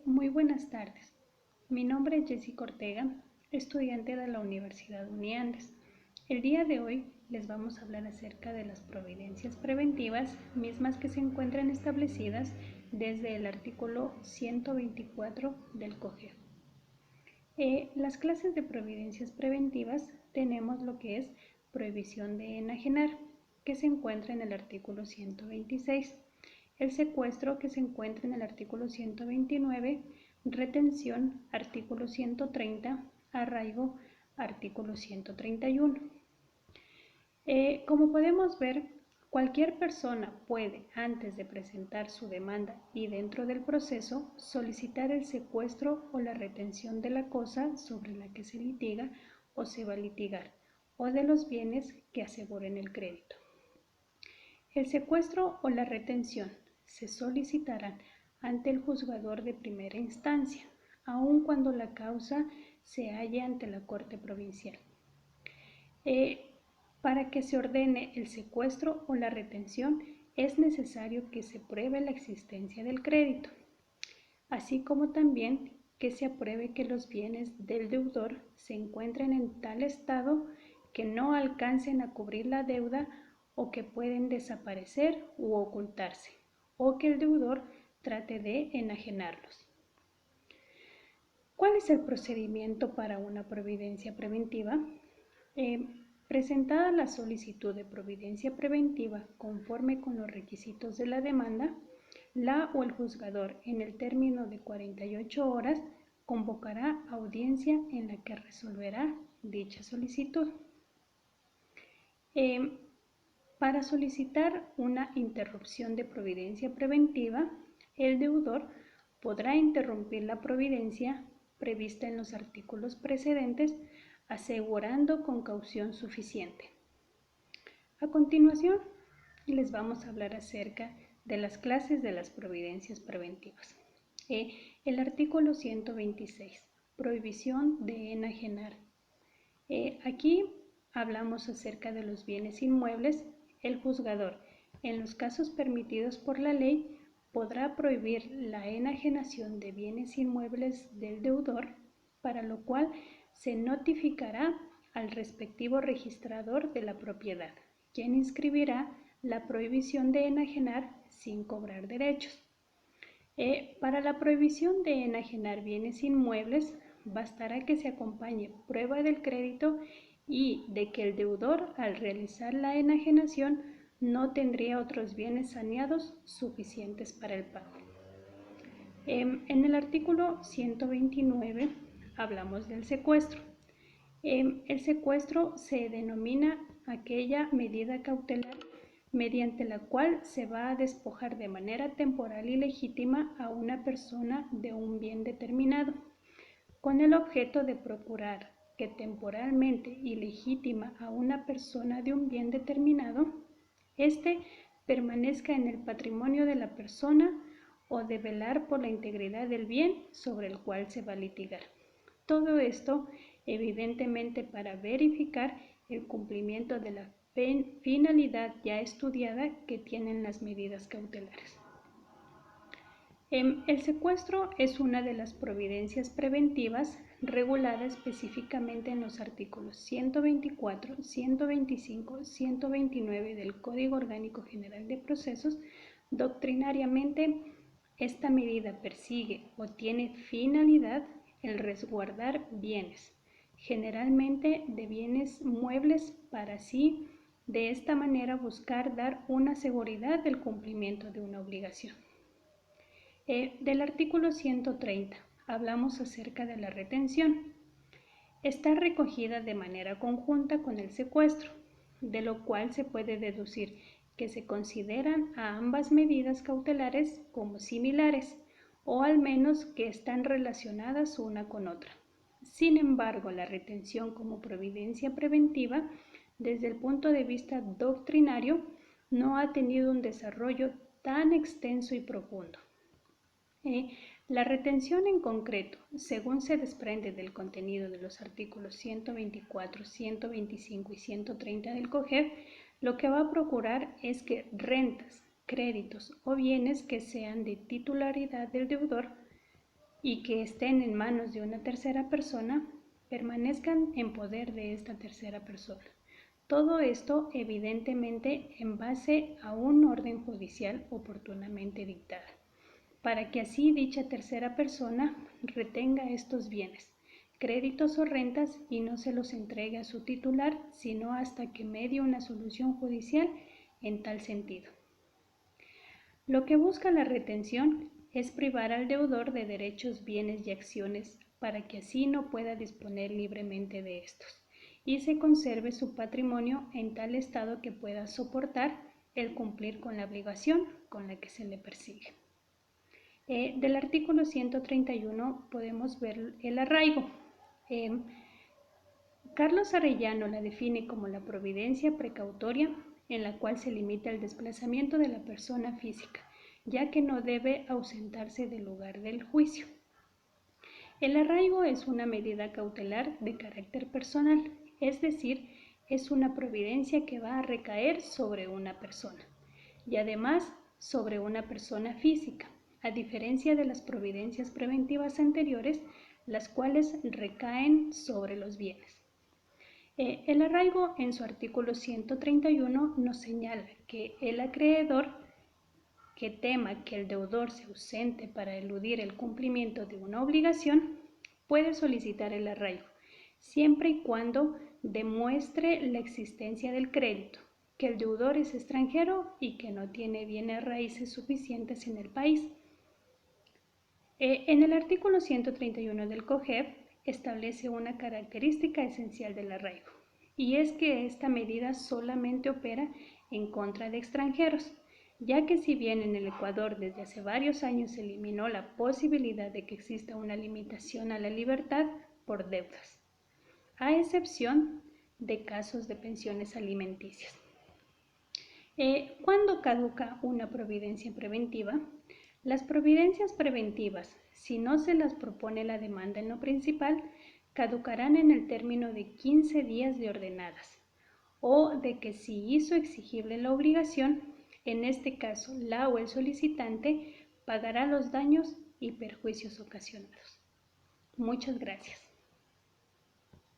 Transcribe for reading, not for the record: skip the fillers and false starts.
Muy buenas tardes. Mi nombre es Jessica Ortega, estudiante de la Universidad Uniandes. El día de hoy les vamos a hablar acerca de las providencias preventivas, mismas que se encuentran establecidas desde el artículo 124 del COGEF. Las clases de providencias preventivas tenemos lo que es prohibición de enajenar, que se encuentra en el artículo 126. El secuestro, que se encuentra en el artículo 129, retención, artículo 130, arraigo, artículo 131. Como podemos ver, cualquier persona puede, antes de presentar su demanda y dentro del proceso, solicitar el secuestro o la retención de la cosa sobre la que se litiga o se va a litigar, o de los bienes que aseguren el crédito. El secuestro o la retención se solicitarán ante el juzgador de primera instancia, aun cuando la causa se halle ante la Corte Provincial. Para que se ordene el secuestro o la retención es necesario que se pruebe la existencia del crédito, así como también que se apruebe que los bienes del deudor se encuentren en tal estado que no alcancen a cubrir la deuda o que pueden desaparecer u ocultarse, o que el deudor trate de enajenarlos. ¿Cuál es el procedimiento para una providencia preventiva? Presentada la solicitud de providencia preventiva conforme con los requisitos de la demanda, la o el juzgador en el término de 48 horas convocará audiencia en la que resolverá dicha solicitud. Para solicitar una interrupción de providencia preventiva, el deudor podrá interrumpir la providencia prevista en los artículos precedentes, asegurando con caución suficiente. A continuación, les vamos a hablar acerca de las clases de las providencias preventivas. El artículo 126, prohibición de enajenar. Aquí hablamos acerca de los bienes inmuebles. El juzgador, en los casos permitidos por la ley, podrá prohibir la enajenación de bienes inmuebles del deudor, para lo cual se notificará al respectivo registrador de la propiedad, quien inscribirá la prohibición de enajenar sin cobrar derechos. Para la prohibición de enajenar bienes inmuebles, bastará que se acompañe prueba del crédito y de que el deudor, al realizar la enajenación, no tendría otros bienes saneados suficientes para el pago. En el artículo 129 hablamos del secuestro. El secuestro se denomina aquella medida cautelar mediante la cual se va a despojar de manera temporal y legítima a una persona de un bien determinado, con el objeto de procurar que temporalmente y legítima a una persona de un bien determinado, éste permanezca en el patrimonio de la persona o de velar por la integridad del bien sobre el cual se va a litigar. Todo esto, evidentemente, para verificar el cumplimiento de la finalidad ya estudiada que tienen las medidas cautelares. El secuestro es una de las providencias preventivas regulada específicamente en los artículos 124, 125, 129 del Código Orgánico General de Procesos. Doctrinariamente, esta medida persigue o tiene finalidad el resguardar bienes, generalmente de bienes muebles, para así de esta manera buscar dar una seguridad del cumplimiento de una obligación. Del artículo 130 hablamos acerca de la retención. Está recogida de manera conjunta con el secuestro, de lo cual se puede deducir que se consideran a ambas medidas cautelares como similares, o al menos que están relacionadas una con otra. Sin embargo, la retención como providencia preventiva, desde el punto de vista doctrinario, no ha tenido un desarrollo tan extenso y profundo. La retención en concreto, según se desprende del contenido de los artículos 124, 125 y 130 del COGEF, lo que va a procurar es que rentas, créditos o bienes que sean de titularidad del deudor y que estén en manos de una tercera persona permanezcan en poder de esta tercera persona. Todo esto evidentemente en base a un orden judicial oportunamente dictada, para que así dicha tercera persona retenga estos bienes, créditos o rentas y no se los entregue a su titular, sino hasta que medie una solución judicial en tal sentido. Lo que busca la retención es privar al deudor de derechos, bienes y acciones para que así no pueda disponer libremente de estos y se conserve su patrimonio en tal estado que pueda soportar el cumplir con la obligación con la que se le persigue. Del artículo 131 podemos ver el arraigo. Carlos Arellano la define como la providencia precautoria en la cual se limita el desplazamiento de la persona física, ya que no debe ausentarse del lugar del juicio. El arraigo es una medida cautelar de carácter personal, es decir, es una providencia que va a recaer sobre una persona y además sobre una persona física, a diferencia de las providencias preventivas anteriores, las cuales recaen sobre los bienes. El arraigo en su artículo 131 nos señala que el acreedor que tema que el deudor se ausente para eludir el cumplimiento de una obligación puede solicitar el arraigo, siempre y cuando demuestre la existencia del crédito, que el deudor es extranjero y que no tiene bienes raíces suficientes en el país. En el artículo 131 del COGEB establece una característica esencial del arraigo, y es que esta medida solamente opera en contra de extranjeros, ya que si bien en el Ecuador desde hace varios años se eliminó la posibilidad de que exista una limitación a la libertad por deudas, a excepción de casos de pensiones alimenticias. ¿Cuándo caduca una providencia preventiva? Las providencias preventivas, si no se las propone la demanda en lo principal, caducarán en el término de 15 días de ordenadas, o de que si hizo exigible la obligación, en este caso la o el solicitante pagará los daños y perjuicios ocasionados. Muchas gracias.